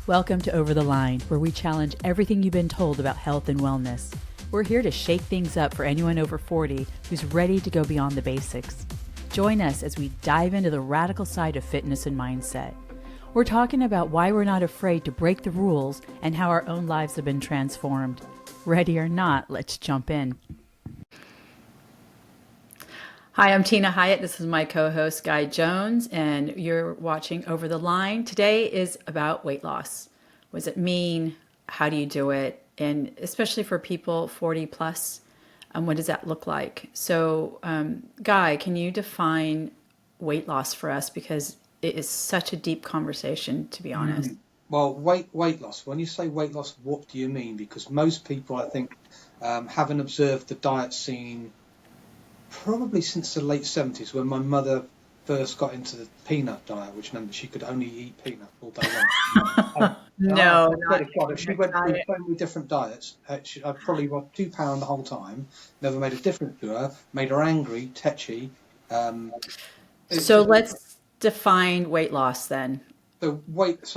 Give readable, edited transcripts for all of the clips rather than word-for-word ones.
Welcome to Over the Line, where we challenge everything you've been told about health and wellness. We're here to shake things up for anyone over 40 who's ready to go beyond the basics. Join us as we dive into the radical side of fitness and mindset. We're talking about why we're not afraid to break the rules and how our own lives have been transformed. Ready or not, let's jump in. Hi, I'm Tina Hiatt. This is my co-host, Guy Jones, and you're watching Over the Line. Today is about weight loss. What does it mean? How do you do it? And especially for people 40 plus, what does that look like? So, Guy, can you define weight loss for us? Because it is such a deep conversation, to be honest. Well, weight loss. When you say weight loss, what do you mean? Because most people, I think, haven't observed the diet scene probably since the late 70s, when my mother first got into the peanut diet, which meant that she could only eat peanut all day long. No, She went through so many different diets. I probably was £2 the whole time. Never made a difference to her. Made her angry, tetchy. So let's define weight loss then. So once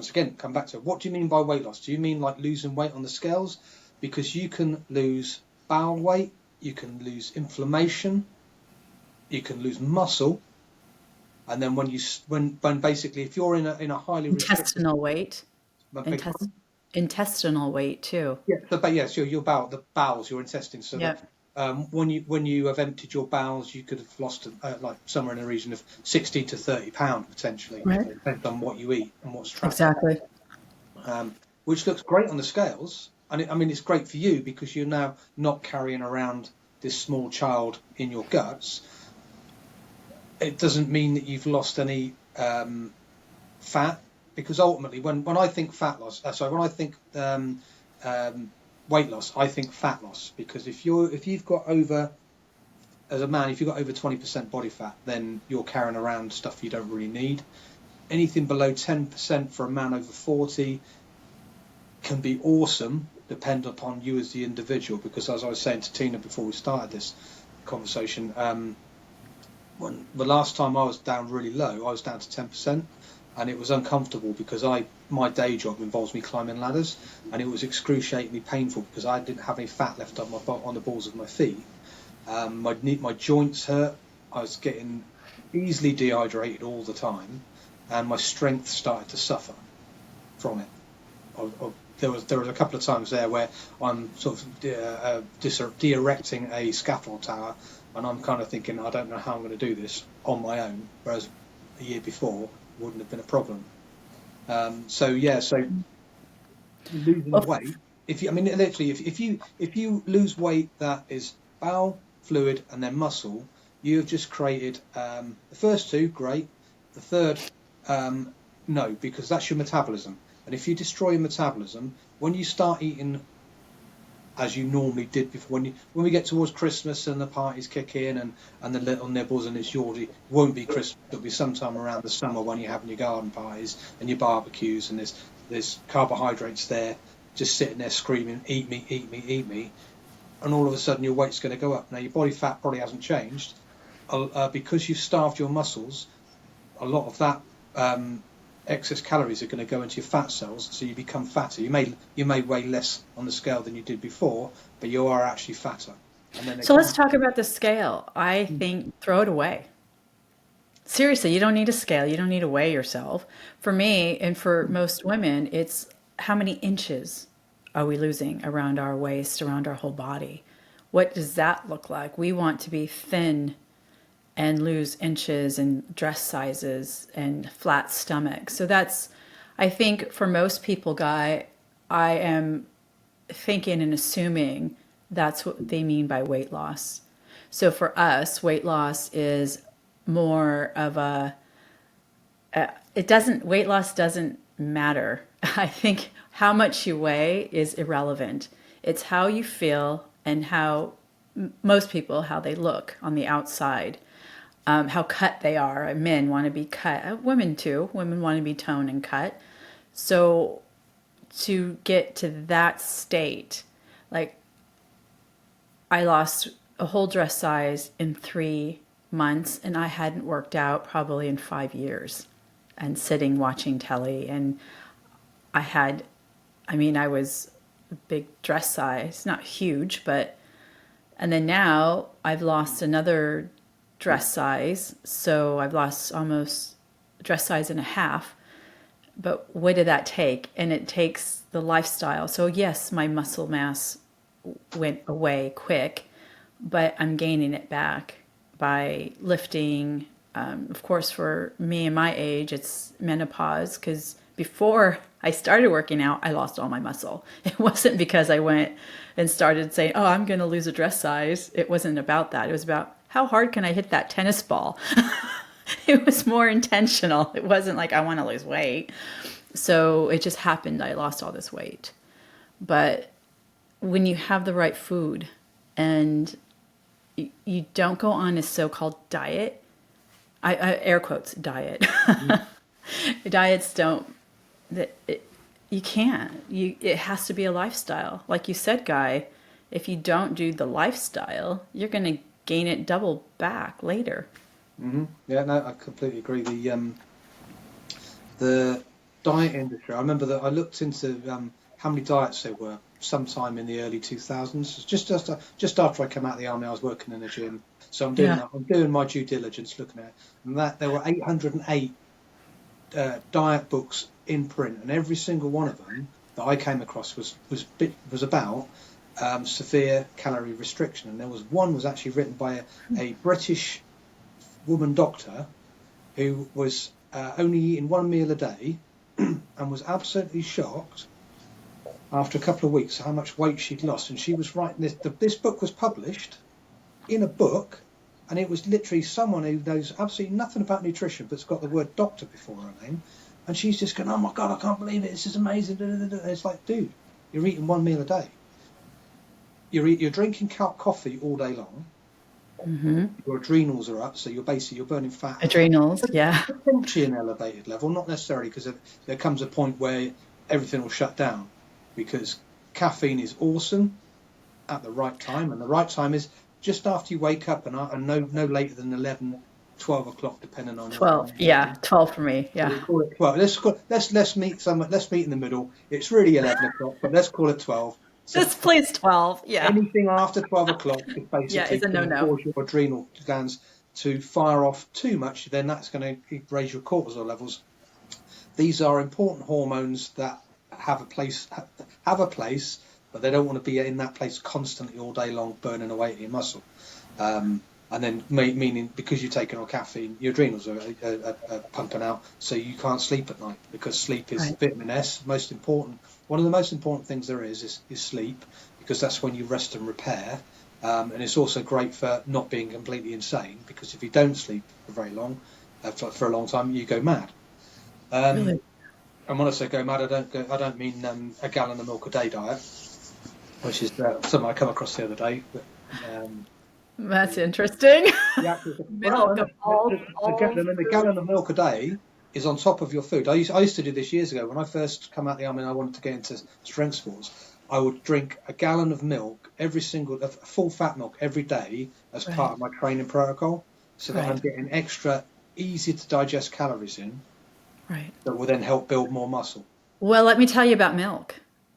again, come back to what do you mean by weight loss? Do you mean like losing weight on the scales? Because you can lose bowel weight, you can lose inflammation, you can lose muscle, and then when basically if you're in a highly intestinal weight, intestinal weight too. Yeah, but yes, your bowels, your intestines. So Yep. that when you have emptied your bowels, you could have lost like somewhere in the region of 60 to 30 pounds potentially, Right. depending on what you eat and what's trapped. Exactly. Which looks great on the scales. And it's great for you because you're now not carrying around this small child in your guts. It doesn't mean that you've lost any fat, because ultimately, when I think fat loss, when I think weight loss, I think fat loss. Because if you've got over, as a man, if you've got over 20% body fat, then you're carrying around stuff you don't really need. Anything below 10% for a man over 40 can be awesome, depend upon you as the individual. Because as I was saying to Tina before we started this conversation, when the last time I was down really low, I was down to 10%, and it was uncomfortable because my day job involves me climbing ladders, and it was excruciatingly painful because I didn't have any fat left on the balls of my feet. My joints hurt. I was getting easily dehydrated all the time, and my strength started to suffer from it. There was a couple of times there where I'm sort of de-erecting a scaffold tower, and I'm kind of thinking, I don't know how I'm going to do this on my own, whereas a year before wouldn't have been a problem. So losing weight, if you lose weight that is bowel, fluid, and then muscle, you have just created the first two, great. The third, no, because that's your metabolism. And if you destroy your metabolism, when you start eating as you normally did before, when we get towards Christmas and the parties kick in and the little nibbles, and it won't be Christmas, it'll be sometime around the summer when you're having your garden parties and your barbecues, and there's carbohydrates there just sitting there screaming, eat me, eat me, eat me, and all of a sudden your weight's going to go up. Now your body fat probably hasn't changed because you've starved your muscles. A lot of that excess calories are going to go into your fat cells, so you become fatter. You may weigh less on the scale than you did before, but you are actually fatter. So let's talk about the scale. I think throw it away. Seriously, you don't need a scale. You don't need to weigh yourself. For me, and for most women, it's how many inches are we losing around our waist, around our whole body? What does that look like? We want to be thin and lose inches and dress sizes and flat stomach. So that's, I think for most people, Guy, I am thinking and assuming that's what they mean by weight loss. So for us, weight loss is more of weight loss doesn't matter. I think how much you weigh is irrelevant. It's how you feel and how most people, how they look on the outside. How cut they are. Men want to be cut. Women too. Women want to be toned and cut. So to get to that state, like I lost a whole dress size in 3 months, and I hadn't worked out probably in 5 years, and sitting watching telly. And I had, I mean, I was a big dress size, not huge, but, and then now I've lost another dress size. So I've lost almost dress size and a half. But what did that take? And it takes the lifestyle. So yes, my muscle mass went away quick, but I'm gaining it back by lifting. Of course, for me and my age, it's menopause because before I started working out, I lost all my muscle. It wasn't because I went and started saying, oh, I'm going to lose a dress size. It wasn't about that. It was about how hard can I hit that tennis ball? It was more intentional. It wasn't like I want to lose weight. So it just happened. I lost all this weight. But when you have the right food and you don't go on a so-called diet, I air quotes diet. Diets don't. You can't. It has to be a lifestyle. Like you said, Guy. If you don't do the lifestyle, you're going to gain it double back later. Yeah, no, I completely agree. The diet industry. I remember that I looked into how many diets there were sometime in the early 2000s. Just after I came out of the army, I was working in a gym, so I'm doing Yeah. that. I'm doing my due diligence, looking at it, and that there were 808 diet books in print, and every single one of them that I came across was about severe calorie restriction, and there was one was actually written by a British woman doctor who was only eating one meal a day and was absolutely shocked after a couple of weeks how much weight she'd lost. And she was writing this book was published in a book, and it was literally someone who knows absolutely nothing about nutrition but's got the word doctor before her name, and she's just going, oh my god, I can't believe it, this is amazing. It's like, dude, you're eating one meal a day, you're drinking coffee all day long. Your adrenals are up, so you're burning fat. Adrenals, yeah. Potentially an elevated level, not necessarily, because there comes a point where everything will shut down, because caffeine is awesome at the right time, and the right time is just after you wake up, and no later than 11, 12 o'clock, depending on 12. Yeah, 12 for me. so Yeah. we call it 12. Let's meet let's meet in the middle. It's really 11 o'clock, but let's call it 12. So Just please 12. Yeah. anything after 12 o'clock is Yeah, basically it's a going to no-no. cause your adrenal glands to fire off too much. Then that's going to raise your cortisol levels. These are important hormones that have a place, but they don't want to be in that place constantly all day long, burning away at your muscle. And then meaning because you're taking on caffeine, your adrenals are pumping out, so you can't sleep at night, because sleep is Right. vitamin S. Most important, one of the most important things there is sleep, because that's when you rest and repair. And it's also great for not being completely insane, because if you don't sleep for very long, for a long time, you go mad. Really? And when I say go mad, I don't mean a gallon of milk a day diet, which is something I come across the other day. But, That's interesting. well, Milk of all the gallon of milk a day is on top of your food. I used to do this years ago when I first come out of the army and I wanted to get into strength sports. I would drink a gallon of milk full fat milk every day as part of my training protocol, so that I'm getting extra easy to digest calories in Right. that will then help build more muscle. Well, let me tell you about milk.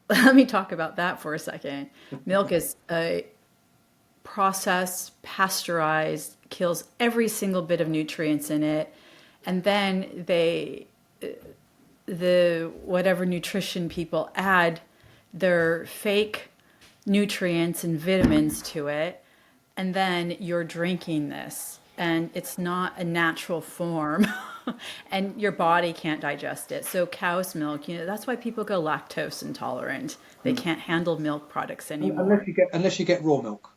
Let me talk about that for a second. Milk is a processed, pasteurized, kills every single bit of nutrients in it, and then the whatever nutrition people add their fake nutrients and vitamins to it, and then you're drinking this, and it's not a natural form. And your body can't digest it. So cow's milk, that's why people go lactose intolerant. They can't handle milk products anymore. Unless you get raw milk.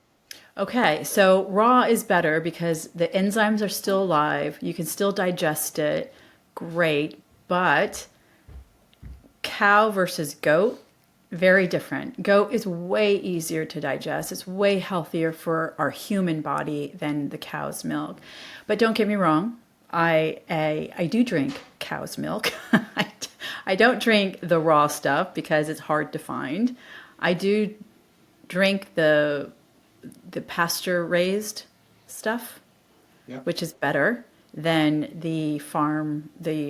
Okay, so raw is better because the enzymes are still alive. You can still digest it. Great. But cow versus goat, very different. Goat is way easier to digest. It's way healthier for our human body than the cow's milk. But don't get me wrong, I do drink cow's milk. I don't drink the raw stuff because it's hard to find. I do drink the pasture raised stuff, Yeah. which is better than the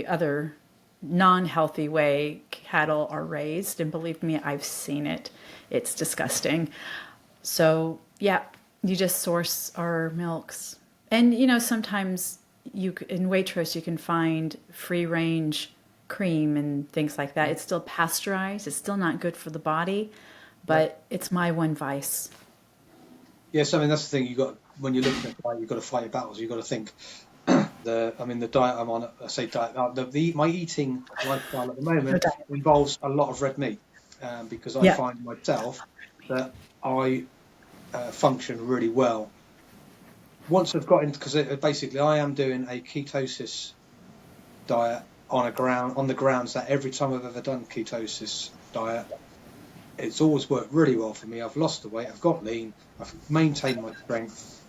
other non-healthy way cattle are raised. And believe me, I've seen it. It's disgusting. So, yeah, you just source our milks. And, sometimes in Waitrose, you can find free range cream and things like that. It's still pasteurized. It's still not good for the body, Yeah. but it's my one vice. Yes, I mean that's the thing. You got when you're looking at diet, you've got to fight your battles. You've got to think the diet I'm on. I say diet. My eating lifestyle at the No moment diet. involves a lot of red meat because I Yeah. find myself that I function really well once I've got into because basically I am doing a ketosis diet on the grounds that every time I've ever done ketosis diet, it's always worked really well for me. I've lost the weight, I've got lean, I've maintained my strength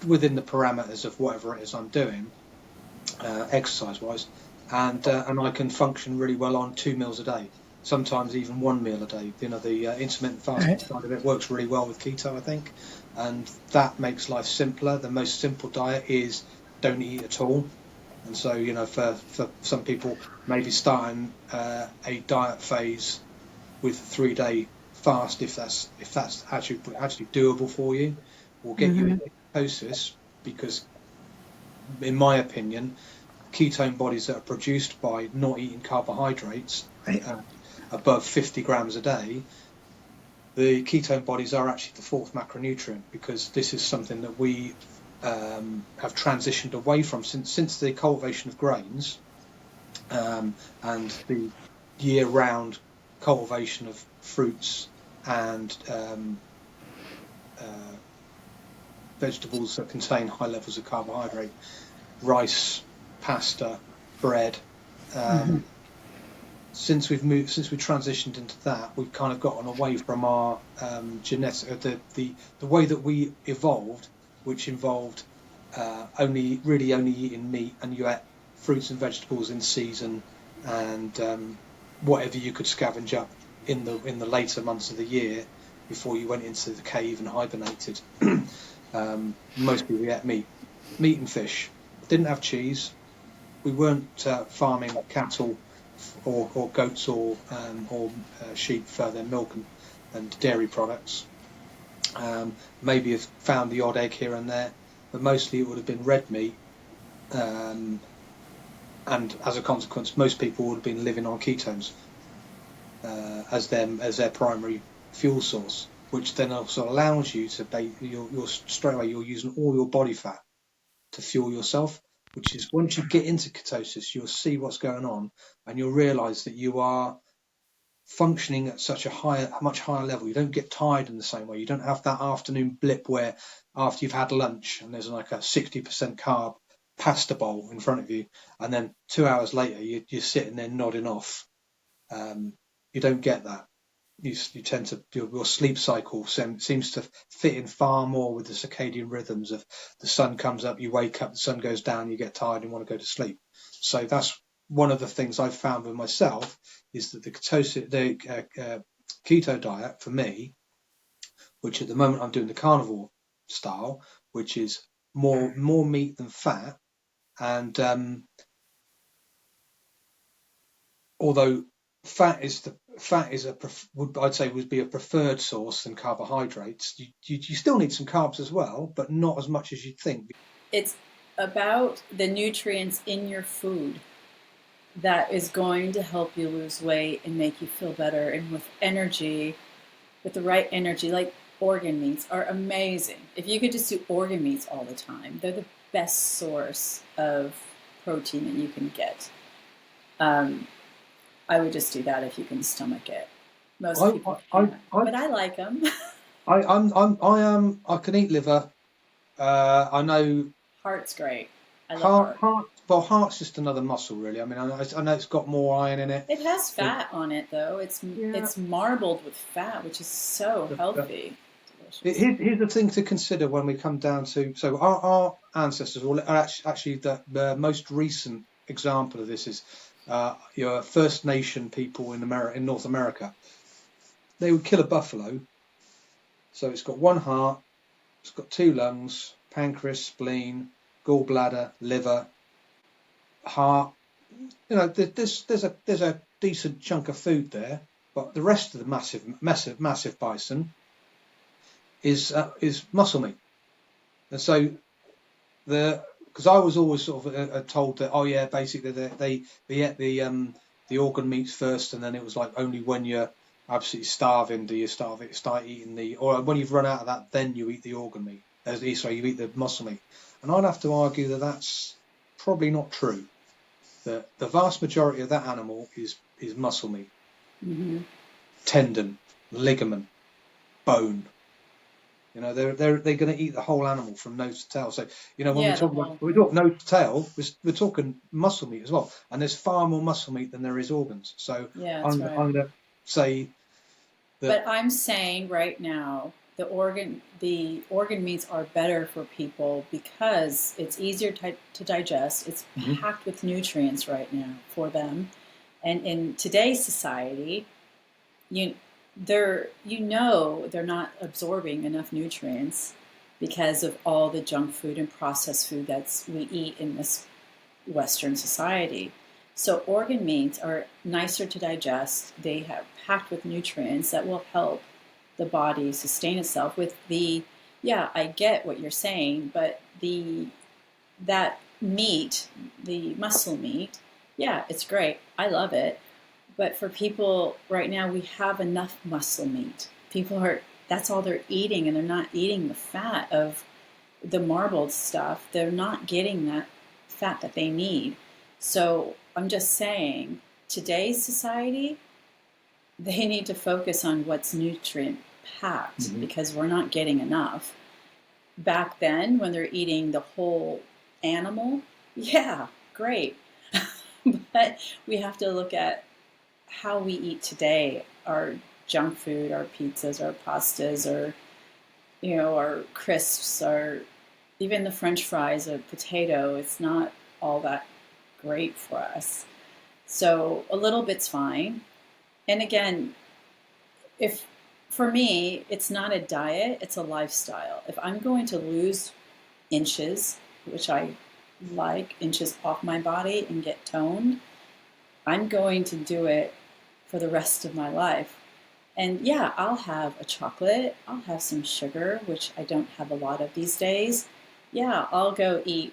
within the parameters of whatever it is I'm doing, exercise wise, and I can function really well on 2 meals a day. Sometimes even 1 meal a day. The intermittent All fasting right. side of it works really well with keto, I think, and that makes life simpler. The most simple diet is don't eat at all. And so, for some people, maybe starting a diet phase with a 3-day fast, if that's actually doable for you, will get you into ketosis because, in my opinion, ketone bodies that are produced by not eating carbohydrates Right. above 50 grams a day, the ketone bodies are actually the fourth macronutrient because this is something that we have transitioned away from since the cultivation of grains and the year-round cultivation of fruits and uh, vegetables that contain high levels of carbohydrate, rice, pasta, bread. Um, since we transitioned into that, we've kind of gotten away from our genetic, the way that we evolved, which involved only eating meat, and you ate fruits and vegetables in season, and whatever you could scavenge up in the later months of the year before you went into the cave and hibernated. Mostly we ate meat and fish. Didn't have cheese. We weren't farming cattle or goats or sheep for their milk and dairy products. Maybe have found the odd egg here and there, but mostly it would have been red meat. Um, and as a consequence, most people would have been living on ketones as their primary fuel source, which then also allows you to you're straight away you're using all your body fat to fuel yourself, which is once you get into ketosis, you'll see what's going on and you'll realize that you are functioning at such a much higher level. You don't get tired in the same way. You don't have that afternoon blip where after you've had lunch and there's like a 60% carb pasta bowl in front of you, and then 2 hours later you're sitting there nodding off. Um, you don't get that. You tend to your sleep cycle seems to fit in far more with the circadian rhythms of the sun comes up, you wake up, the sun goes down, you get tired and want to go to sleep. So that's one of the things I've found with myself is that the keto diet for me, which at the moment I'm doing the carnivore style, which is more meat than fat, and although fat is I'd say would be a preferred source than carbohydrates. You still need some carbs as well, but not as much as you'd think. It's about the nutrients in your food that is going to help you lose weight and make you feel better. And with energy, with the right energy, like organ meats are amazing. If you could just do organ meats all the time, they're the best source of protein that you can get. Um, I would just do that if you can stomach it. I Most people I can't, I but I like them. I can eat liver. I know Heart's great. I love heart heart. heart well heart's just another muscle really. I mean I know it's got more iron in it. It has But fat on it though. yeah, It's marbled with fat, which is so but healthy. Delicious. here's the thing to consider when we come down to so our ancestors, or actually the most recent example of this is your First Nation people in North America. They would kill a buffalo, so it's got one heart, it's got two lungs, pancreas, spleen, gallbladder, liver, heart. There's a decent chunk of food there, but the rest of the massive bison is muscle meat. And so because I was always sort of told that, oh yeah, basically they ate the organ meats first, and then it was like only when you're absolutely starving do you start eating or when you've run out of that, then you eat the organ meat. Sorry, you eat the muscle meat. And I'd have to argue that that's probably not true. The vast majority of that animal is muscle meat, tendon, ligament, bone. You know, they're going to eat the whole animal from nose to tail. So, you know, when Yeah, we talk nose to tail, we're talking muscle meat as well. And there's far more muscle meat than there is organs. So yeah, that's I'm right. going to say that. But I'm saying right now, the organ meats are better for people because it's easier to digest. It's Mhm. packed with nutrients right now for them. And in today's society, you they're not absorbing enough nutrients because of all the junk food and processed food that we eat in this Western society. So organ meats are nicer to digest. They have packed with nutrients that will help the body sustain itself with yeah, I get what you're saying, but that meat, the muscle meat, yeah, it's great. I love it. But for people right now, we have enough muscle meat. That's all they're eating, and they're not eating the fat of the marbled stuff. They're not getting that fat that they need. So I'm just saying, today's society, they need to focus on what's nutrient packed Mhm. because we're not getting enough. Back then, when they're eating the whole animal, yeah, great. But we have to look at how we eat today, our junk food, our pizzas, our pastas, or our crisps, or even the French fries, a potato. It's not all that great for us. So a little bit's fine. And again, if for me, it's not a diet, it's a lifestyle. If I'm going to lose inches, which I like, inches off my body and get toned, I'm going to do it for the rest of my life. And yeah, I'll have a chocolate, I'll have some sugar, which I don't have a lot of these days. Yeah, I'll go eat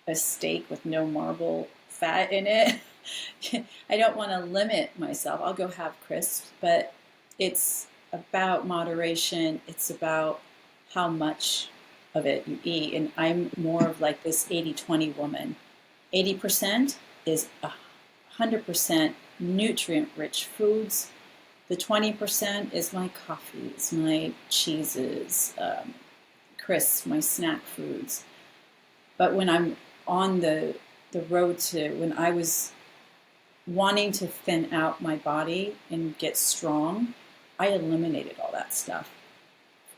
a steak with no marble fat in it. I don't want to limit myself. I'll go have crisps, but it's about moderation. It's about how much of it you eat. And I'm more of like this 80-20 woman. 80% is 100% nutrient rich foods. The 20% is my coffees, my cheeses, crisps, my snack foods. But when I'm on the road to, when I was wanting to thin out my body and get strong, I eliminated all that stuff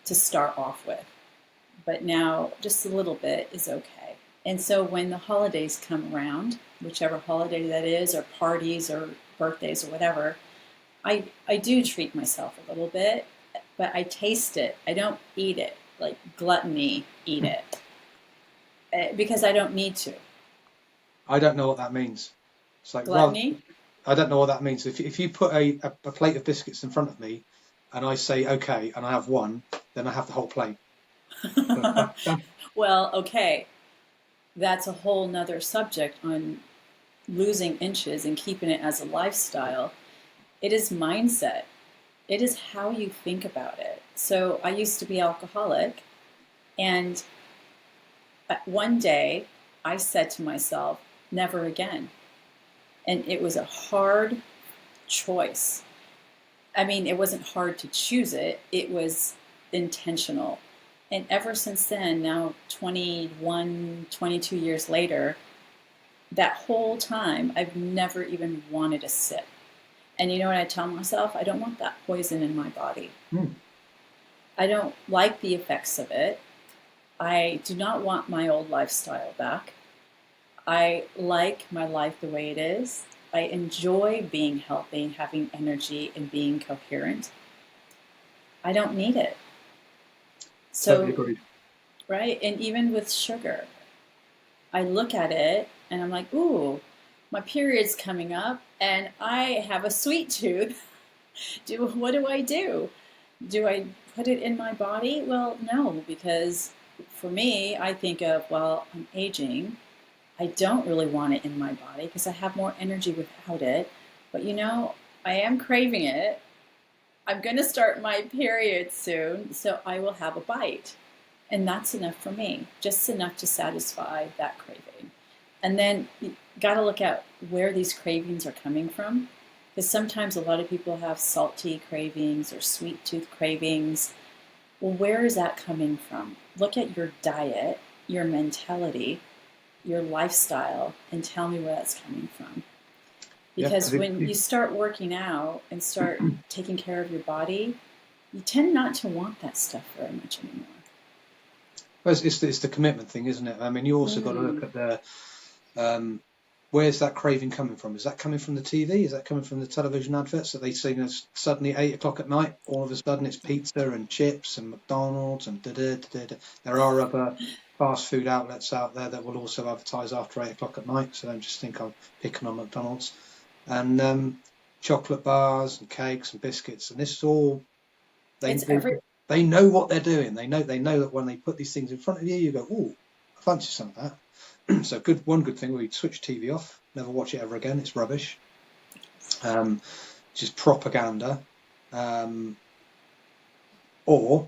to start off with. But now just a little bit is okay. And so when the holidays come around, whichever holiday that is, or parties or birthdays or whatever, I do treat myself a little bit, but I taste it. I don't eat it like gluttony, eat it, because I don't need to. I don't know what that means. It's like, rather, Gluttony? I don't know what that means. If you put a plate of biscuits in front of me and I say, okay, and I have one, then I have the whole plate. Well, okay, that's a whole nother subject on losing inches and keeping it as a lifestyle. It is mindset. It is how you think about it. So I used to be alcoholic, and one day I said to myself, never again. And it was a hard choice. I mean, it wasn't hard to choose it, it was intentional. And ever since then, now 21, 22 years later, that whole time, I've never even wanted a sip. And you know what I tell myself? I don't want that poison in my body. Hmm. I don't like the effects of it. I do not want my old lifestyle back. I like my life the way it is. I enjoy being healthy, having energy, and being coherent. I don't need it. Totally So, agreed. right? And even with sugar, I look at it and I'm like, ooh, my period's coming up. and I have a sweet tooth. What do I do? Do I put it in my body? Well, no, because for me, I think of, well, I'm aging. I don't really want it in my body because I have more energy without it. But I am craving it. I'm going to start my period soon, so I will have a bite. And that's enough for me, just enough to satisfy that craving. And then you got to look at where these cravings are coming from. Because sometimes a lot of people have salty cravings or sweet tooth cravings. Well, where is that coming from? Look at your diet, your mentality, your lifestyle, and tell me where that's coming from. Yeah, Because when you start working out and start taking care of your body, you tend not to want that stuff very much anymore. it's the commitment thing, isn't it? I mean, you also got to look Mm. at where's that craving coming from? Is that coming from the TV? Is that coming from the television adverts that they see us suddenly 8 o'clock at night? All of a sudden, it's pizza and chips and McDonald's and da da da da. There are other fast food outlets out there that will also advertise after 8 o'clock at night. So don't just think I'm picking on McDonald's. And chocolate bars and cakes and biscuits, and this is all they It's they, every they know what they're doing. They know that when they put these things in front of you, you go, "Oh, I fancy some of that." So one good thing, we switch TV off, never watch it ever again. It's rubbish. Just propaganda, or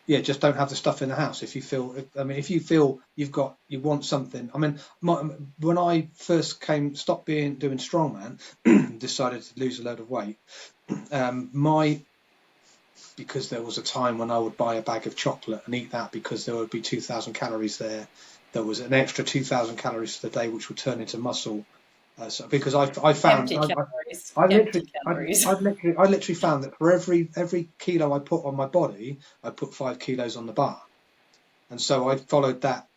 yeah, just don't have the stuff in the house. If you feel you want something. I mean, when I first stopped doing strongman, decided to lose a load of weight. Because there was a time when I would buy a bag of chocolate and eat that because there would be 2,000 calories there. There was an extra 2,000 calories for the day, which would turn into muscle. Because I found empty calories, I empty literally calories. I literally found that for every kilo I put on my body, I put 5 kilos on the bar, and so I followed that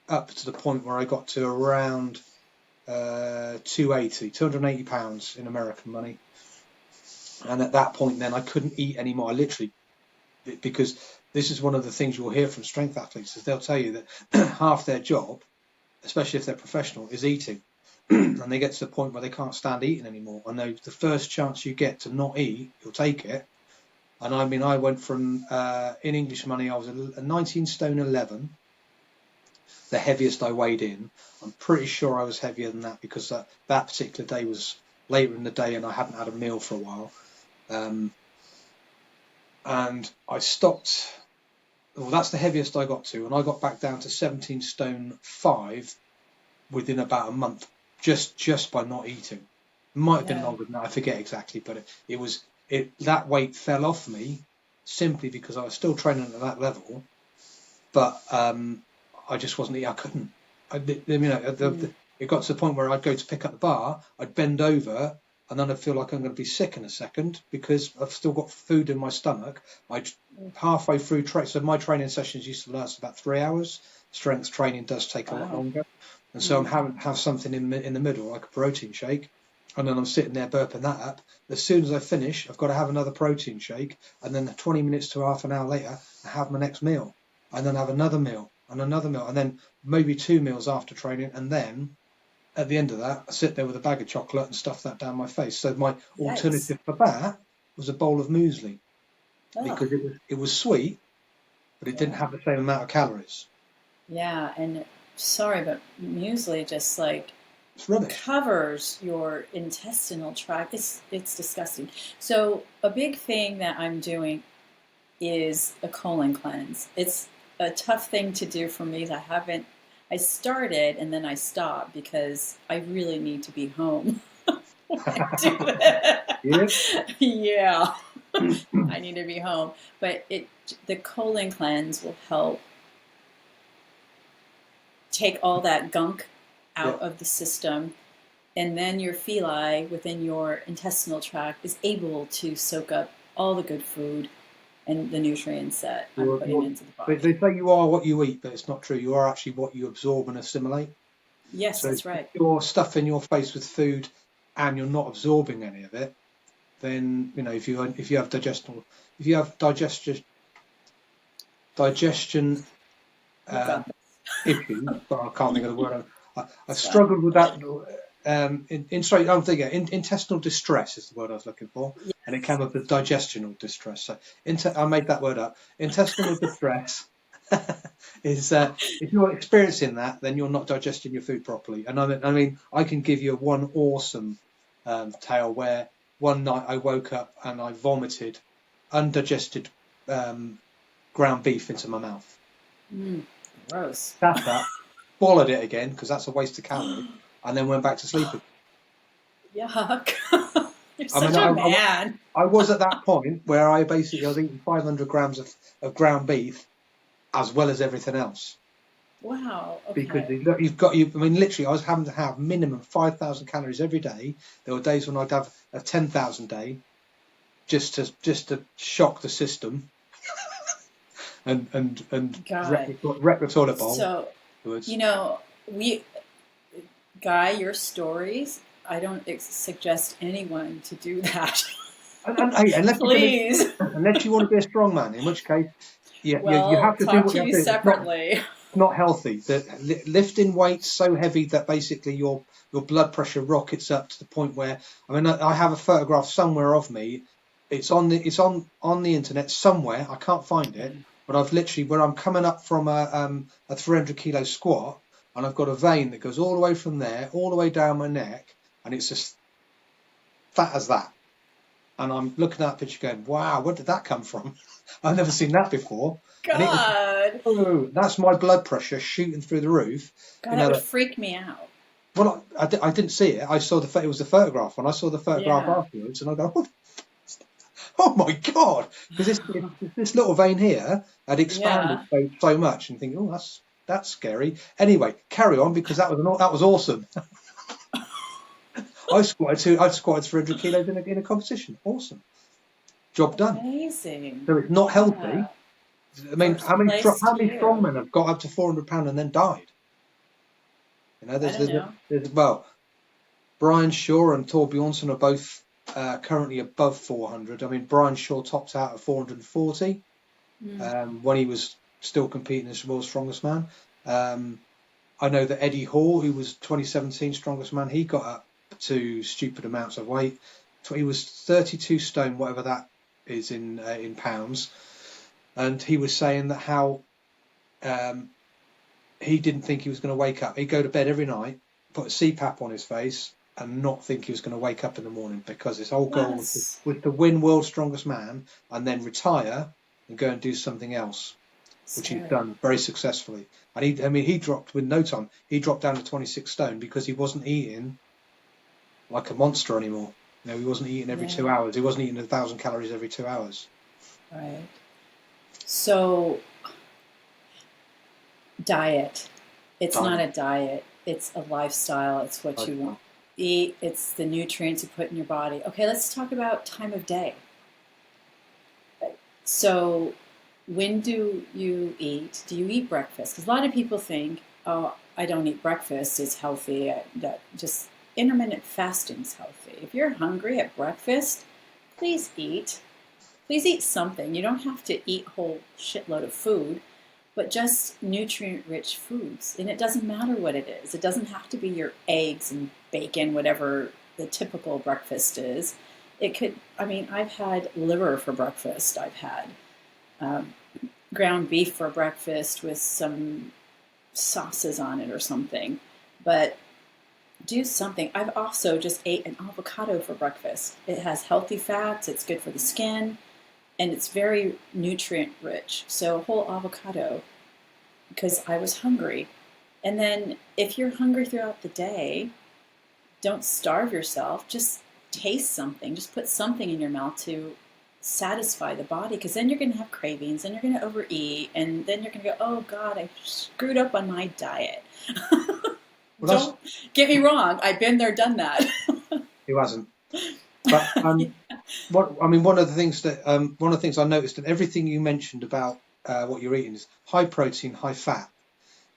up to the point where I got to around 280 pounds in American money. And at that point, then I couldn't eat anymore. I literally, because this is one of the things you'll hear from strength athletes, is they'll tell you that half their job, especially if they're professional, is eating. And they get to the point where they can't stand eating anymore. And the first chance you get to not eat, you'll take it. And I mean, I went from, in English money, I was a 19 stone 11, the heaviest I weighed in. I'm pretty sure I was heavier than that because that particular day was later in the day and I hadn't had a meal for a while. And I stopped. Well, that's the heaviest I got to, and I got back down to 17 stone 5 within about a month, just by not eating. It might have been Yeah. longer than that, I forget exactly, but that weight fell off me simply because I was still training at that level, but I just wasn't. I couldn't. Mm. It got to the point where I'd go to pick up the bar, I'd bend over, and then I'd feel like I'm going to be sick in a second because I've still got food in my stomach. I halfway through so my training sessions used to last about 3 hours. Strength training does take a lot Wow. longer, and so I'm Mm. having have something in the middle like a protein shake, and then I'm sitting there burping that up. As soon as I finish, I've got to have another protein shake, and then 20 minutes to half an hour later, I have my next meal, and then have another meal and another meal, and then maybe 2 meals after training, and then at the end of that, I sit there with a bag of chocolate and stuff that down my face. So my Yikes. alternative for that was a bowl of muesli Oh, because it was sweet, but it didn't yeah. have the same amount of calories. Yeah. And sorry, but muesli just like It's rubbish. covers your intestinal tract. It's disgusting. So a big thing that I'm doing is a colon cleanse. It's a tough thing to do for me. I started and then I stopped because I really need to be home when I do that. Yeah. Yeah, I need to be home. But the colon cleanse will help take all that gunk Yeah. out of the system. And then your villi within your intestinal tract is able to soak up all the good food and the nutrients that I'm putting into the They body. say you are what you eat, but it's not true. You are actually what you absorb and assimilate. Yes, So if that's right. you're stuffing your face with food and you're not absorbing any of it, then if you have digestion You um, got this. issues, but I can't think of the word. I've It's fine. struggled with that sorry, I'm thinking intestinal distress is the word I was looking for, and it Yes. came up with digestional distress. So I made that word up. Intestinal distress is if you're experiencing that, then you're not digesting your food properly. And I mean, I can give you one awesome tale where one night I woke up and I vomited undigested ground beef into my mouth. Gross. Sat up, swallowed it again because that's a waste of calories, and then went back to sleep again. Yuck. You're I mean, such a man. I was at that point where I was eating 500 grams of ground beef as well as everything else. Wow. Because Okay. I mean, literally, I was having to have minimum 5,000 calories every day. There were days when I'd have a 10,000 day just to shock the system and God. wreck the toilet bowl. So, Afterwards. you know, we, Guy, your stories, I don't suggest anyone to do that. And hey, Please. unless you want to be a strong man, in which case, you We'll have to do talk what to you have you to do. separately. Not healthy. Lifting weights so heavy that basically your blood pressure rockets up to the point where, I mean, I have a photograph somewhere of me. It's on the internet somewhere. I can't find it, but I've literally where I'm coming up from a 300 kilo squat, and I've got a vein that goes all the way from there all the way down my neck, and it's just fat as that. And I'm looking at that picture going, wow, where did that come from? I've never seen that before. And it was, God. oh, that's my blood pressure shooting through the roof. God, that would freak me out. Well, I didn't see it. I saw it was the photograph. When I saw the photograph Yeah. afterwards, and I go, oh my God, because this little vein here had expanded Yeah. so much, and thinking, oh, that's scary. Anyway, carry on because that was awesome. I squatted 300 kilos in a competition. Awesome, job done. Amazing. So it's not healthy. Yeah. I mean, First place how to many you. strongmen have got up to 400 pounds and then died? You know, I don't know. well, Brian Shaw and Tor Bjornsson are both currently above 400. I mean, Brian Shaw tops out at 440 when he was still competing as world's strongest man. I know that Eddie Hall, who was 2017 strongest man, he got up to stupid amounts of weight. He was 32 stone, whatever that is in pounds, and he was saying that how he didn't think he was going to wake up. He'd go to bed every night, put a CPAP on his face, and not think he was going to wake up in the morning because his whole goal was to win world's strongest man and then retire and go and do something else, which he's done very successfully. And he dropped with no time. He dropped down to 26 stone because he wasn't eating like a monster anymore. You know, he wasn't eating every 2 hours. He wasn't eating 1,000 calories every 2 hours. Right. So, diet. It's not a diet. It's a lifestyle. It's what you want to eat. It's the nutrients you put in your body. Okay, let's talk about time of day. So, when do you eat? Do you eat breakfast? Because a lot of people think, oh, I don't eat breakfast. It's healthy. Just intermittent fasting is healthy. If you're hungry at breakfast, please eat. Please eat something. You don't have to eat a whole shitload of food, but just nutrient-rich foods. And it doesn't matter what it is. It doesn't have to be your eggs and bacon, whatever the typical breakfast is. It could, I mean, I've had liver for breakfast. I've had ground beef for breakfast with some sauces on it or something. But do something. I've also just ate an avocado for breakfast. It has healthy fats. It's good for the skin. And it's very nutrient rich. So a whole avocado because I was hungry. And then if you're hungry throughout the day, don't starve yourself. Just taste something. Just put something in your mouth to satisfy the body because then you're going to have cravings and you're going to overeat and then you're going to go, oh God, I screwed up on my diet. Don't get me wrong. I've been there, done that. Who hasn't? But one of the things I noticed in everything you mentioned about what you're eating is high protein, high fat,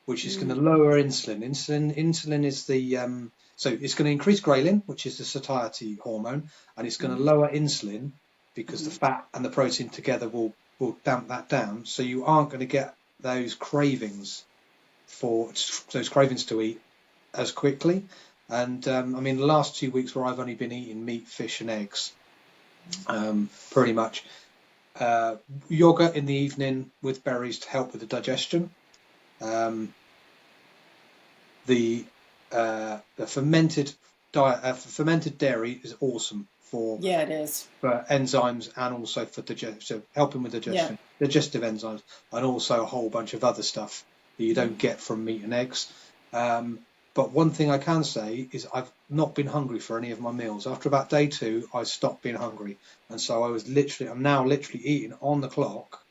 which is going to lower insulin. Insulin is the so it's going to increase ghrelin, which is the satiety hormone, and it's going to lower insulin because the fat and the protein together will damp that down. So you aren't going to get those cravings to eat as quickly. And I mean, the last 2 weeks where I've only been eating meat, fish, and eggs, pretty much. Uh, Yogurt in the evening with berries to help with the digestion. Um, the fermented fermented dairy is awesome Yeah, it is. for enzymes and also for so helping with Yeah. digestion, digestive enzymes, and also a whole bunch of other stuff that you don't get from meat and eggs. Um, but one thing I can say is I've not been hungry for any of my meals. After about day 2, I stopped being hungry, and so I'm now literally eating on the clock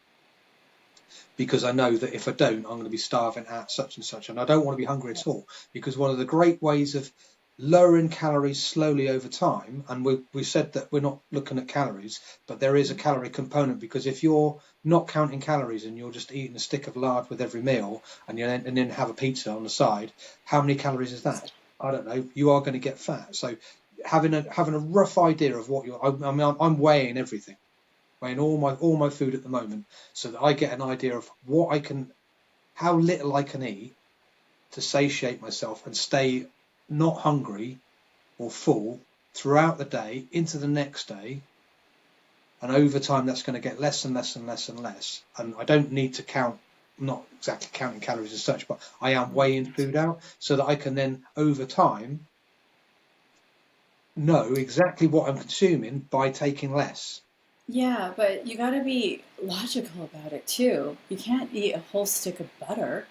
because I know that if I don't, I'm going to be starving at such and such, and I don't want to be hungry at all. Because one of the great ways of lowering calories slowly over time, and we said that we're not looking at calories, but there is a calorie component, because if you're not counting calories and you're just eating a stick of lard with every meal, and then have a pizza on the side, how many calories is that? I don't know. You are going to get fat. So having a rough idea of what I'm weighing everything, weighing all my food at the moment, so that I get an idea of how little I can eat to satiate myself and stay not hungry or full throughout the day into the next day. And over time, that's going to get less and less and less and less. And I don't need to count, not exactly counting calories as such, but I am weighing food out so that I can then, over time, know exactly what I'm consuming by taking less. Yeah, but you got to be logical about it too. You can't eat a whole stick of butter.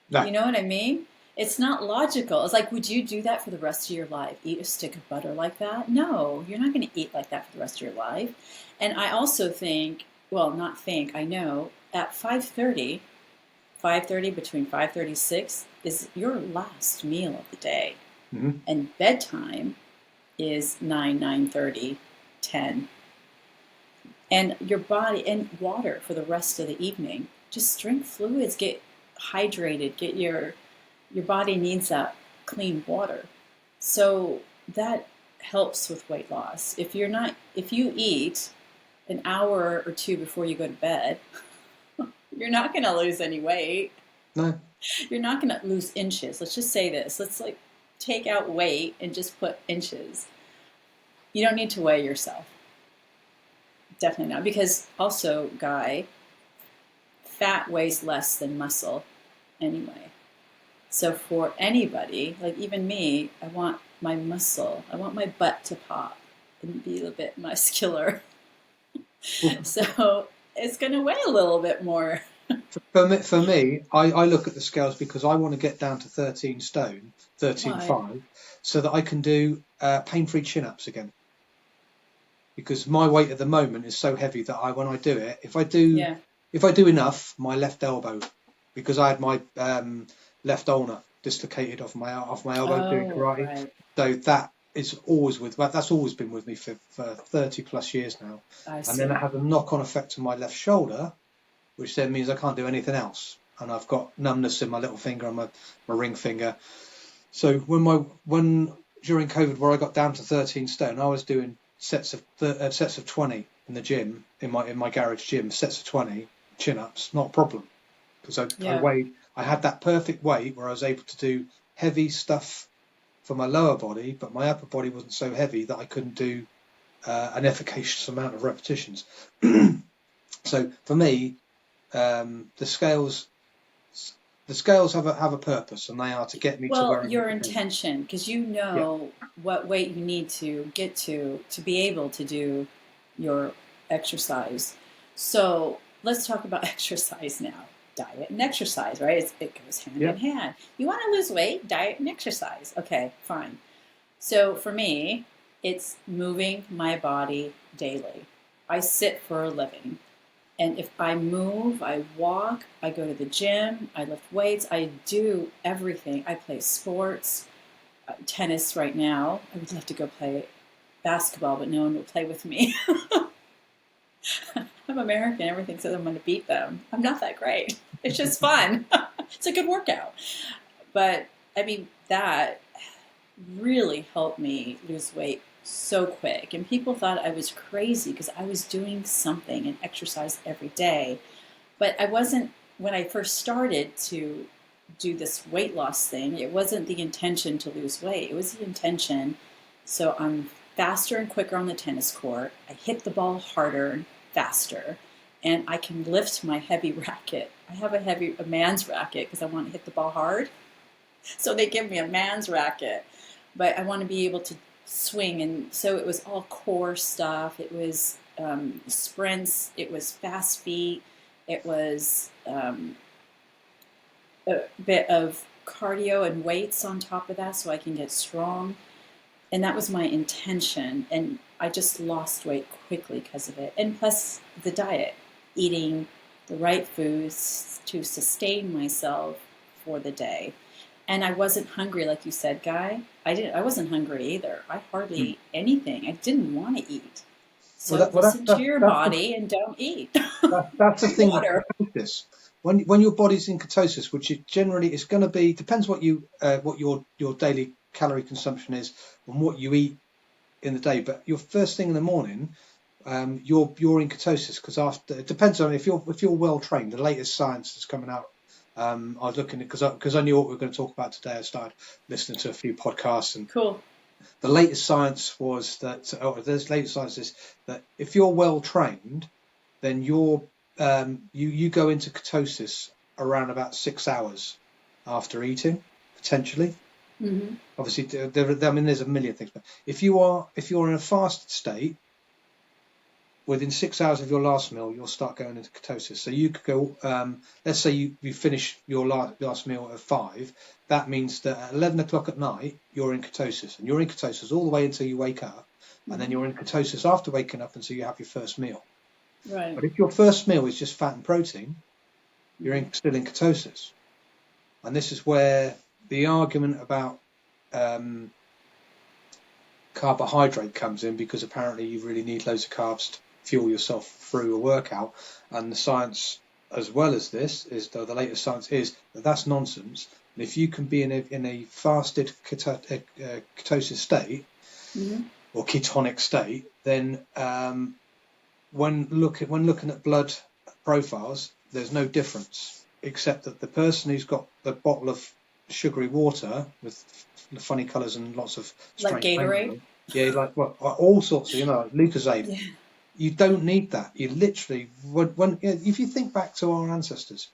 No, You know what I mean? It's not logical. It's like, would you do that for the rest of your life? Eat a stick of butter like that? No, you're not going to eat like that for the rest of your life. And I also think, well, not think, I know, at 5:30, between 5:36 is your last meal of the day. mm-hmm. And bedtime is 9:30, 10. And your body and water for the rest of the evening. Just drink fluids, get hydrated, get your body needs that clean water. So that helps with weight loss. If you eat an hour or two before you go to bed, you're not going to lose any weight. No, You're not going to lose inches. Let's just say this. Let's like take out weight and just put inches. You don't need to weigh yourself. Definitely not. Because also, Guy, fat weighs less than muscle anyway. So for anybody, like even me, I want my muscle, I want my butt to pop and be a bit muscular. So it's going to weigh a little bit more. for me, I look at the scales because I want to get down to 13 stone, Why? 13.5, so that I can do pain-free chin-ups again. Because my weight at the moment is so heavy that when I do it, Yeah. if I do enough, my left elbow, because I had my left ulnar dislocated off my elbow doing Oh, karate, right. so that's always been with me for 30 plus years now, I and then it see. has a knock-on effect on my left shoulder, which then means I can't do anything else. And I've got numbness in my little finger and my ring finger. So when during COVID, where I got down to 13 stone, I was doing sets of 20 in the gym, in my garage gym, sets of 20 chin ups, not a problem, because Yeah. I had that perfect weight where I was able to do heavy stuff for my lower body, but my upper body wasn't so heavy that I couldn't do an efficacious amount of repetitions. So for me, the scales have a purpose, and they are to get me to Well, where I need your to be. intention, because you Yeah, know what weight you need to get to be able to do your exercise. So let's talk about exercise now. Diet and exercise, right? It goes hand yeah, in hand. You want to lose weight, diet and exercise. Okay, fine. So for me, it's moving my body daily. I sit for a living. And if I move, I walk, I go to the gym, I lift weights, I do everything. I play sports, tennis right now. I would love to go play basketball, but no one will play with me. I'm American. Everything says I'm going to beat them. I'm not that great. It's just fun. It's a good workout. But I mean, that really helped me lose weight so quick. And people thought I was crazy because I was doing something and exercise every day. But I wasn't, when I first started to do this weight loss thing. It wasn't the intention to lose weight. It was the intention. So I'm faster and quicker on the tennis court. I hit the ball harder and faster, and I can lift my heavy racket. I have a man's racket because I want to hit the ball hard. So they give me a man's racket, but I want to be able to swing. And so it was all core stuff. It was sprints. It was fast feet. It was a bit of cardio and weights on top of that so I can get strong. And that was my intention. And I just lost weight quickly because of it. And plus the diet, eating the right foods to sustain myself for the day. And I wasn't hungry, like you said, Guy. I wasn't hungry either. I hardly ate anything. I didn't want to eat. So listen to your body and don't eat. That's the thing. Water. Ketosis. When your body's in ketosis, which is generally it's going to be depends what your daily calorie consumption is and what you eat in the day. But your first thing in the morning, you're in ketosis because after it depends on if you're well trained. The latest science that's coming out. I was looking at because I knew what we were going to talk about today. I started listening to a few podcasts and cool. The latest science was that, there's latest science is that if you're well trained, then you go into ketosis around about 6 hours after eating, potentially. Mm-hmm. Obviously, there's a million things, but if you're in a fasted state, within 6 hours of your last meal, you'll start going into ketosis. So you could go, let's say you finish your last meal at 5. That means that at 11 o'clock at night, you're in ketosis. And you're in ketosis all the way until you wake up. Mm-hmm. And then you're in ketosis after waking up until you have your first meal. Right. But if your first meal is just fat and protein, you're still in ketosis. And this is where the argument about carbohydrate comes in, because apparently you really need loads of carbs to fuel yourself through a workout. And the science, as well as this, is the latest science is that that's nonsense. And if you can be in a fasted ketosis state, mm-hmm. or ketonic state, then when looking at blood profiles, there's no difference, except that the person who's got the bottle of sugary water with funny colours and lots of like Gatorade, all sorts of Lucozade. Yeah. You don't need that. You literally, if you think back to our ancestors,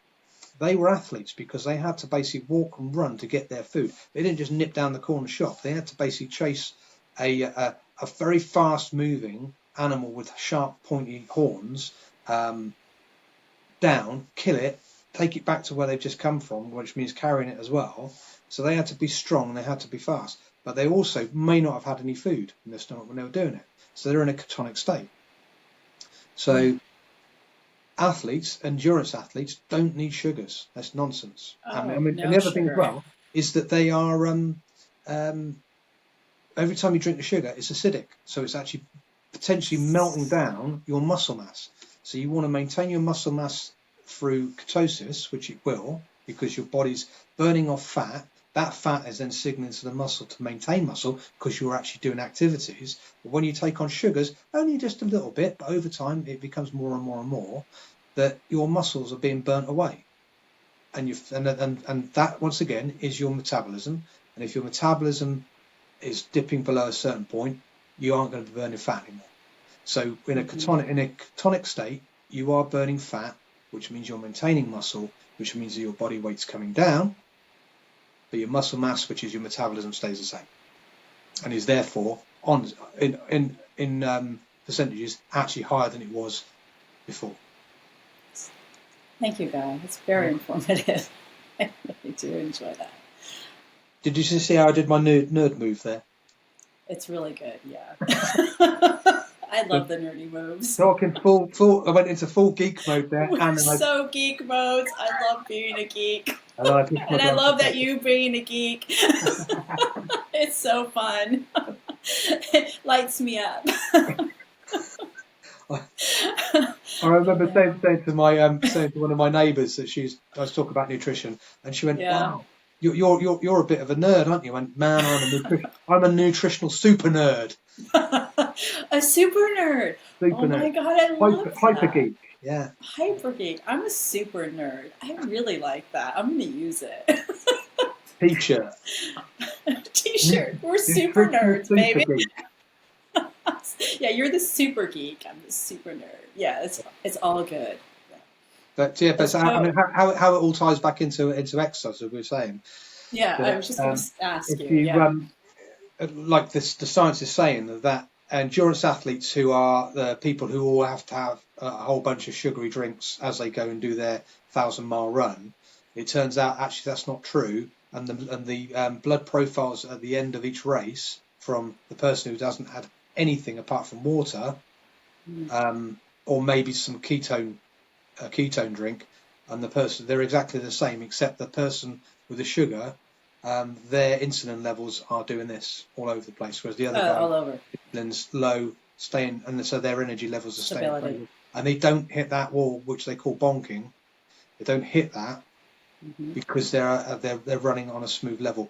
they were athletes because they had to basically walk and run to get their food. They didn't just nip down the corner shop. They had to basically chase a very fast-moving animal with sharp, pointy horns down, kill it, take it back to where they've just come from, which means carrying it as well. So they had to be strong and they had to be fast. But they also may not have had any food in their stomach when they were doing it. So they're in a ketonic state. So athletes, endurance athletes, don't need sugars. That's nonsense. And the other thing as well is that they are every time you drink the sugar, it's acidic. So it's actually potentially melting down your muscle mass. So you want to maintain your muscle mass through ketosis, which it will, because your body's burning off fat. That fat is then signaling to the muscle to maintain muscle because you're actually doing activities. But when you take on sugars, only just a little bit, but over time it becomes more and more and more, that your muscles are being burnt away. And that, once again, is your metabolism. And if your metabolism is dipping below a certain point, you aren't going to be burning fat anymore. So in a ketonic state, you are burning fat, which means you're maintaining muscle, which means that your body weight's coming down, but your muscle mass, which is your metabolism, stays the same, and is therefore in percentages actually higher than it was before. Thank you, Guy. It's very informative. I really do enjoy that. Did you see how I did my nerd move there? It's really good, yeah. I love the nerdy moves. Talking full. I went into full geek mode there. We're so geek modes. I love being a geek. And I love that you being a geek. It's so fun. It lights me up. I remember saying to one of my neighbours that I was talking about nutrition, and she went, "Wow, you're a bit of a nerd, aren't you?" I went, "Man, I'm a nutritional super nerd." A super nerd. Oh my God, I love that. Hyper geek. Yeah. Hyper geek. I'm a super nerd. I really like that. I'm gonna use it. T-shirt. T-shirt. We're super Nutritional nerds, super baby. geek. Yeah, you're the super geek. I'm the super nerd. Yeah, it's all good. Yeah. But yeah, but so, I So mean, how it all ties back into exercise, as we were saying, yeah, I that was just gonna ask if you. you Yeah. like this, the science is saying that endurance athletes who are the people who all have to have a whole bunch of sugary drinks as they go and do their 1,000-mile run, it turns out actually that's not true, and the blood profiles at the end of each race from the person who doesn't have anything apart from water, Mm. or maybe some ketone drink, and the person, they're exactly the same, except the person with the sugar, their insulin levels are doing this all over the place, whereas the other guy, All over. insulin's low, staying, and so their energy levels are staying Stability. stable, and they don't hit that wall, which they call bonking. They don't hit that Hmm. because they're running on a smooth level.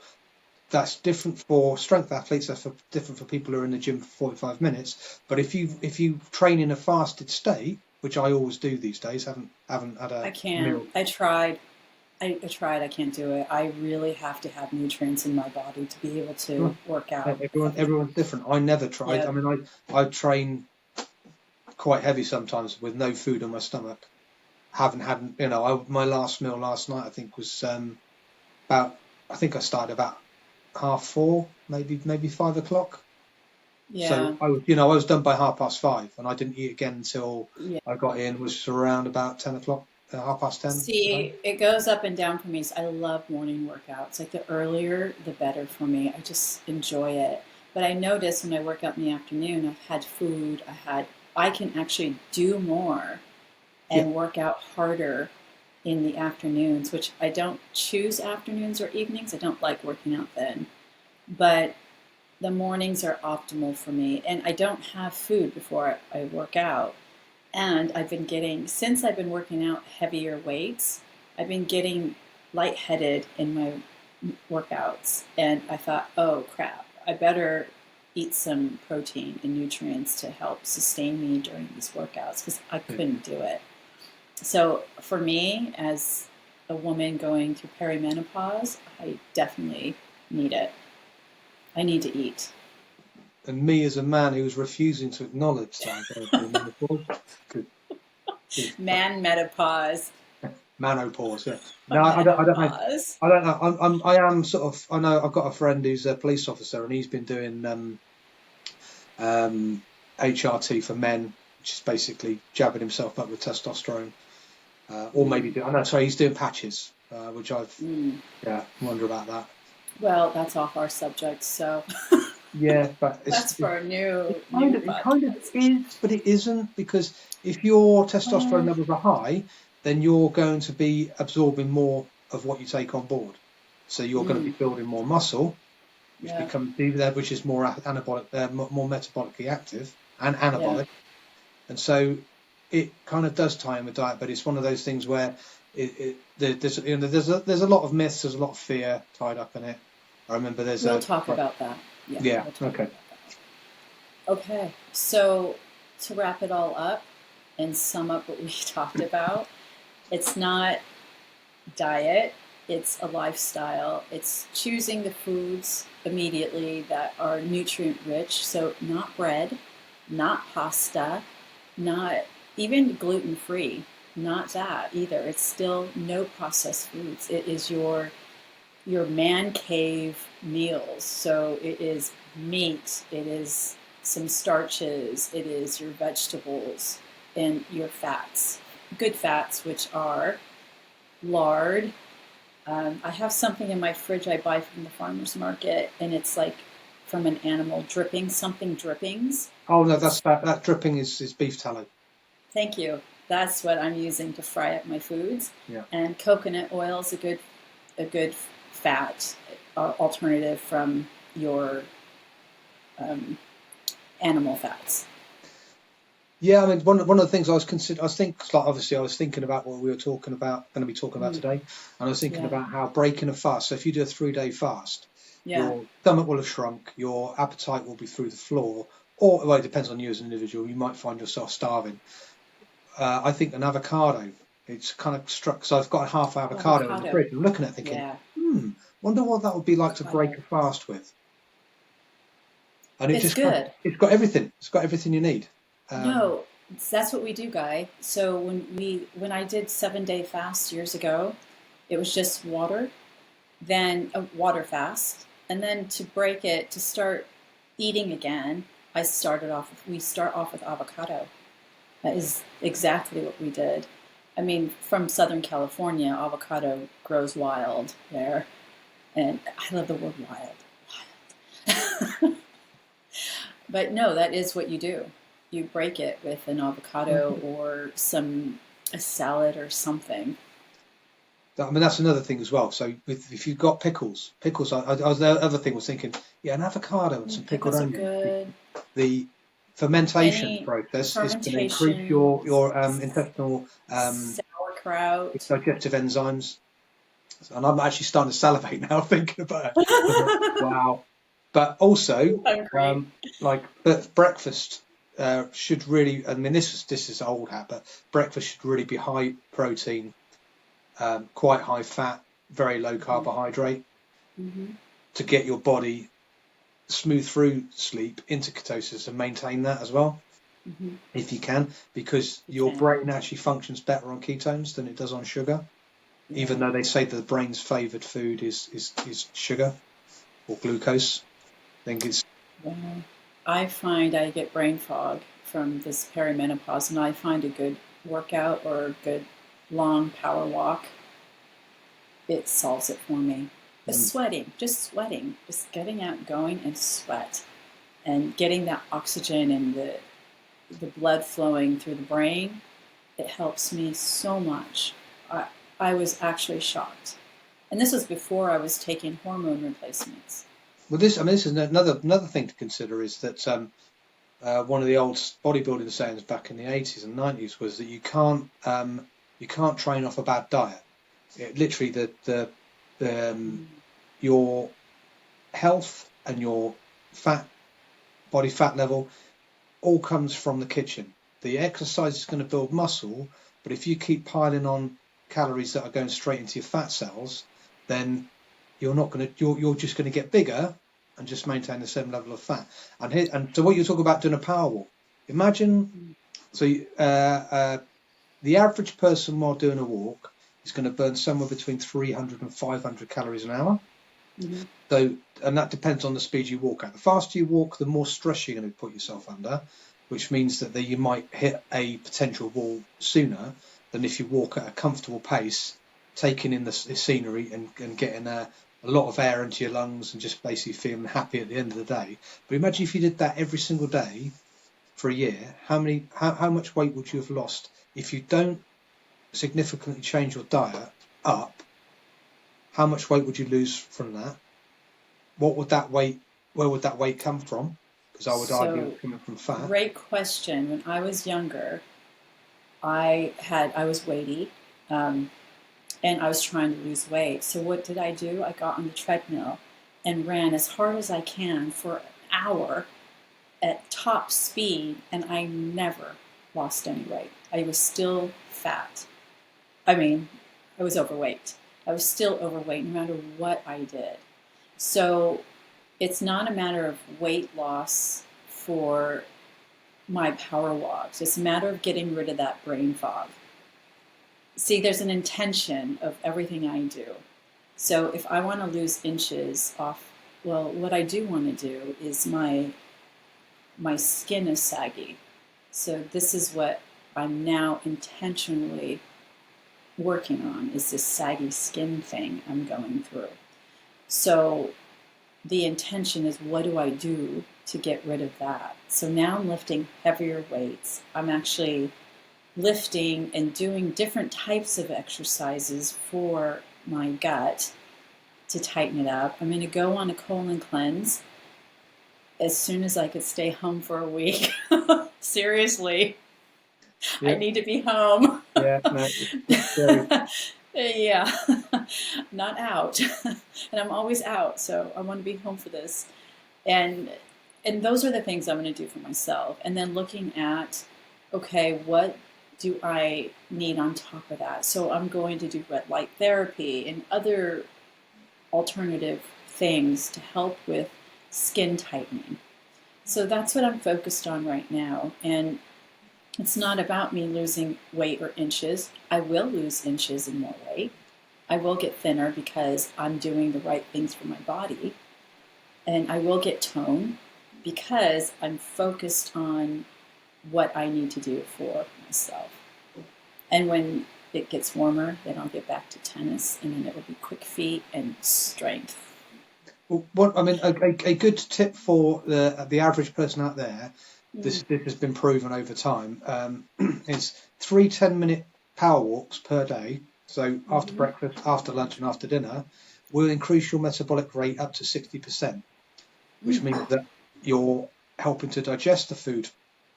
That's different for strength athletes. That's different for people who are in the gym for 45 minutes. But if you train in a fasted state, which I always do these days, haven't had I a can't. meal. I tried. I tried. I can't do it. I really have to have nutrients in my body to be able to Well, work out heavy. everyone's different. I never tried. Yeah. I mean, I train quite heavy sometimes with no food on my stomach. Haven't had, my last meal last night I think was about. I think I started about 4:30, maybe 5 o'clock. So Yeah. I was done by 5:30, and I didn't eat again until Yeah. I got in, which was around about 10 o'clock, 10:30 today. See, it goes up and down for me. So I love morning workouts. Like the earlier, the better for me. I just enjoy it. But I notice when I work out in the afternoon, I've had food. I can actually do more Yeah, and work out harder in the afternoons, which I don't choose afternoons or evenings. I don't like working out then. But the mornings are optimal for me. And I don't have food before I work out. And I've been getting, since I've been working out heavier weights, I've been getting lightheaded in my workouts. And I thought, oh crap, I better eat some protein and nutrients to help sustain me during these workouts because I couldn't do it. So for me, as a woman going through perimenopause, I definitely need it. I need to eat. and me as a man who's refusing to acknowledge that I'm going through menopause, good, good Man menopause. menopause. Yeah, no, I don't know. Menopause. I don't know. I am sort of. I know I've got a friend who's a police officer, and he's been doing HRT for men, which is basically jabbing himself up with testosterone. Or maybe Mm. do. I know. Sorry, he's doing patches, which I've Mm. wonder about that. Well, that's off our subject, so Yeah, but that's for a it new kind of podcast. is, but it isn't, because if your testosterone Well, levels are high, then you're going to be absorbing more of what you take on board. So you're going to mm, be building more muscle, yeah, which is more anabolic, more metabolically active and yeah, anabolic, and so it kind of does tie in with diet. But it's one of those things where there's a lot of myths, there's a lot of fear tied up in it. I remember there's we'll a talk about that. Yeah, yeah, we'll talk okay. about that. Okay, so to wrap it all up and sum up what we talked about, it's not diet, it's a lifestyle. It's choosing the foods immediately that are nutrient rich. So, not bread, not pasta, not even gluten free, not that either. It's still no processed foods. It is your man cave meals. So it is meat, it is some starches, it is your vegetables and your fats. Good fats, which are lard. I have something in my fridge I buy from the farmer's market, and it's like from an animal dripping, something drippings. Oh no, It's that dripping is beef tallow. Thank you. That's what I'm using to fry up my foods. Yeah. And coconut oil is a good fat alternative from your um, animal fats. Yeah, I mean, one of the things I was thinking about what we were going to be talking about Mm, today, and I was thinking yeah, about how breaking a fast. So if you do a 3-day fast, yeah, your stomach will have shrunk, your appetite will be through the floor, or well, it depends on you as an individual. You might find yourself starving. I think an avocado. It's kind of struck. So I've got a half avocado in the Avocado. fridge. I'm looking at it thinking, Yeah. wonder what that would be like to break Avocado. a fast with. And it It's just good. it's got everything. It's got everything you need. Um, No, that's what we do, Guy. So when I did 7 day fast years ago, it was just water, then a water fast, and then to break it to start eating again, we start off with avocado. That is exactly what we did. I mean, from Southern California, avocado grows wild there, and I love the word wild. Wild. But no, that is what you do. You break it with an avocado or a salad or something. I mean, that's another thing as well. So if you've got pickles, I was the other thing was thinking, yeah, an avocado and some pickled Pickles are onions. good. The fermentation Any process is going to increase fermentation, your intestinal sauerkraut. digestive enzymes. And I'm actually starting to salivate now thinking about it. Wow. But also, Hungry. but breakfast should really. I mean, this is old hat, but breakfast should really be high protein, quite high fat, very low carbohydrate Mm-hmm. to get your body smooth through sleep into ketosis and maintain that as well, Mm-hmm. if you can, because You your can. brain actually functions better on ketones than it does on sugar, even Yeah. though they say that the brain's favoured food is sugar or glucose. I think it's Well, I find I get brain fog from this perimenopause, and I find a good workout or a good long power walk, it solves it for me. The mm, sweating, just getting out, going and sweat, and getting that oxygen and the blood flowing through the brain. It helps me so much. I, I was actually shocked. And this was before I was taking hormone replacements. well. This is another thing to consider is that one of the old bodybuilding sayings back in the 80s and 90s was that you can't train off a bad diet. Literally, the your health and your fat body fat level all comes from the kitchen. The exercise is going to build muscle, but if you keep piling on calories that are going straight into your fat cells, then you're just going to get bigger and just maintain the same level of fat. And so what you talk about doing a power walk, imagine so the average person while doing a walk is going to burn somewhere between 300 and 500 calories an hour. Mm-hmm. So, and that depends on the speed you walk at. The faster you walk, the more stress you're going to put yourself under, which means that you might hit a potential wall sooner than if you walk at a comfortable pace, taking in the scenery and getting a lot of air into your lungs and just basically feeling happy at the end of the day. But imagine if you did that every single day for a year, how much weight would you have lost if you don't significantly change your diet up? How much weight would you lose from that? What would that weight? Where would that weight come from? Because I would argue So, it's coming from fat. great question. When I was younger, I was weighty, um, and I was trying to lose weight. So what did I do? I got on the treadmill and ran as hard as I can for an hour at top speed, and I never lost any weight. I was still fat. I mean, I was overweight. I was still overweight no matter what I did. So it's not a matter of weight loss for my power walks. It's a matter of getting rid of that brain fog. See, there's an intention of everything I do. So if I want to lose inches off, well, what I do want to do is my skin is saggy. So this is what I'm now intentionally working on is this saggy skin thing I'm going through. So the intention is what do I do to get rid of that? So now I'm lifting heavier weights. I'm actually lifting and doing different types of exercises for my gut to tighten it up. I'm going to go on a colon cleanse as soon as I could stay home for a week. Seriously, I Yeah, need to be home. yeah, no, it's scary. Yeah, not out. And I'm always out, so I want to be home for this. And those are the things I'm going to do for myself. And then looking at, okay, what do I need on top of that? So I'm going to do red light therapy and other alternative things to help with skin tightening. So that's what I'm focused on right now. And it's not about me losing weight or inches. I will lose inches and more weight. I will get thinner because I'm doing the right things for my body. And I will get tone because I'm focused on what I need to do for myself. And when it gets warmer, then I'll get back to tennis, and then it will be quick feet and strength. Well, a good tip for the average person out there, this has been proven over time, is 3 10-minute power walks per day. So after breakfast, after lunch, and after dinner, will increase your metabolic rate up to 60%, which means that you're helping to digest the food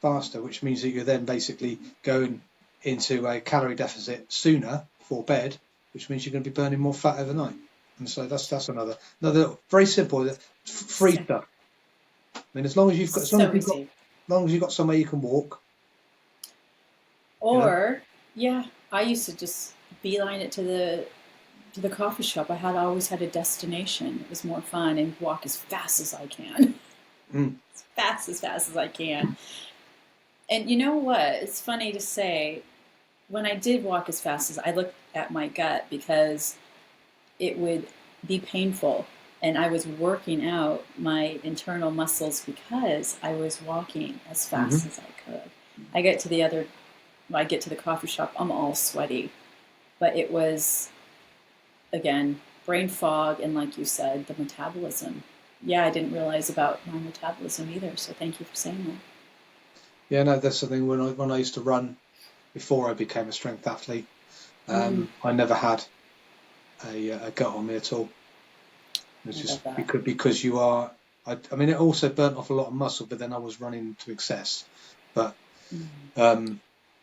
faster, which means that you're then basically going into a calorie deficit sooner before bed, which means you're going to be burning more fat overnight. And so that's another very simple free stuff. I mean, as long as you've got somewhere you can walk. Or yeah, I used to just beeline it to the coffee shop. I had always had a destination. It was more fun and walk as fast as I can. As fast as I can. And you know what? It's funny to say, when I did walk as fast as I looked at my gut because it would be painful. And I was working out my internal muscles because I was walking as fast as I could. I get to the coffee shop, I'm all sweaty. But it was, again, brain fog and, like you said, the metabolism. Yeah, I didn't realize about my metabolism either, so thank you for saying that. Yeah, no, that's something when I used to run before I became a strength athlete, I never had a gut on me at all. It's just because you are. I mean, it also burnt off a lot of muscle, but then I was running to excess. But I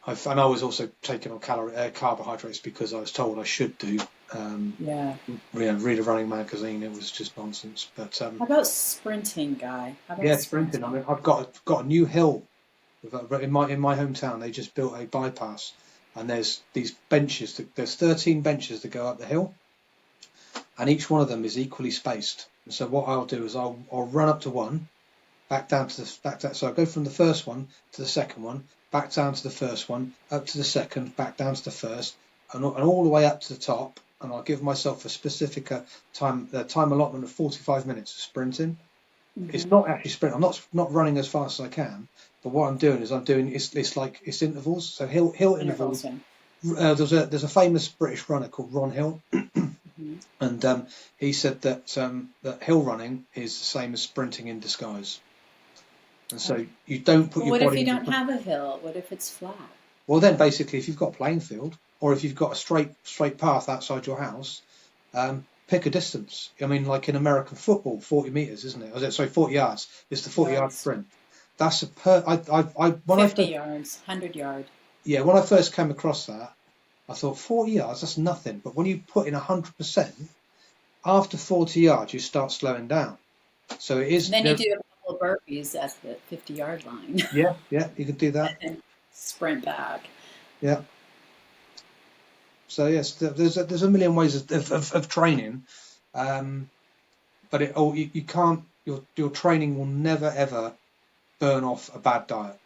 was also taking on carbohydrates because I was told I should do. Read a running magazine. It was just nonsense. But how about sprinting, Guy? Sprinting. I mean, I've got a new hill in my hometown. They just built a bypass, and there's these benches. There's 13 benches that go up the hill, and each one of them is equally spaced. And so what I'll do is I'll run up to one, so I'll go from the first one to the second one, back down to the first one, up to the second, back down to the first, and all the way up to the top. And I'll give myself a specific time allotment of 45 minutes of sprinting. It's not actually sprint. I'm not running as fast as I can, but what I'm doing is it's intervals. So hill intervals. There's a famous British runner called Ron Hill, and he said that hill running is the same as sprinting in disguise. And so you don't put your body. What if you don't have a hill? What if it's flat? Well, then basically, if you've got a playing field, or if you've got a straight path outside your house, pick a distance. I mean, like in American football, 40 meters, isn't it? Sorry, 40 yards. It's the 40-yard sprint. That's 50 yards, 100 yard. Yeah, when I first came across that, I thought 40 yards, that's nothing. But when you put in 100%, after 40 yards, you start slowing down. So it is. And then you do a couple of burpees at the 50-yard line. Yeah, you can do that. And sprint back. Yeah. So yes, there's a million ways of training, but you can't. Your training will never ever burn off a bad diet,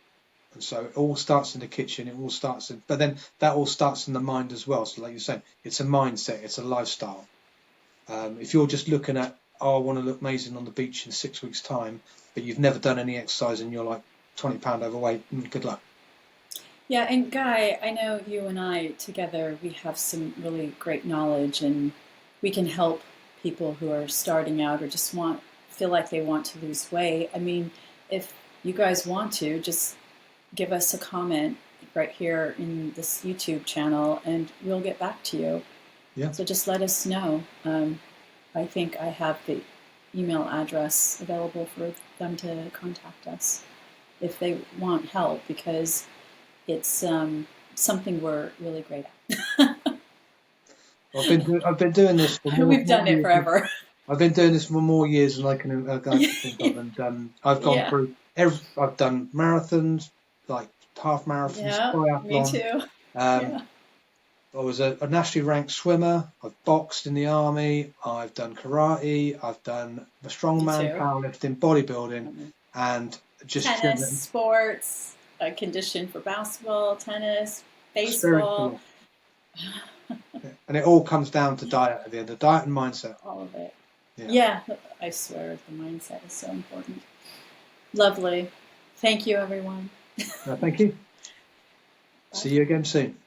and so it all starts in the kitchen. But then that all starts in the mind as well. So like you're saying, it's a mindset, it's a lifestyle. If you're just looking at, I want to look amazing on the beach in 6 weeks' time, but you've never done any exercise and you're like 20 pound overweight, good luck. Yeah, and Guy, I know you and I together, we have some really great knowledge, and we can help people who are starting out or just feel like they want to lose weight. I mean, if you guys want to, just give us a comment right here in this YouTube channel, and we'll get back to you. Yeah. So just let us know. I think I have the email address available for them to contact us if they want help, because it's something we're really great at. I've been doing this for We've done it forever. I've been doing this for more years than I can think of, and I've gone through. I've done marathons, like half marathons, Yeah, me triathlon. too. Um, Yeah, I was a nationally ranked swimmer. I've boxed in the army. I've done karate. I've done the me strongman, too. powerlifting, bodybuilding, and just Tennis, chilling. sports, a condition for basketball, tennis, baseball, Spiritual. And it all comes down to diet at the end of diet and mindset. all of it. Yeah. Yeah, I swear the mindset is so important. Lovely. Thank you, everyone. Thank you. Bye. See you again soon.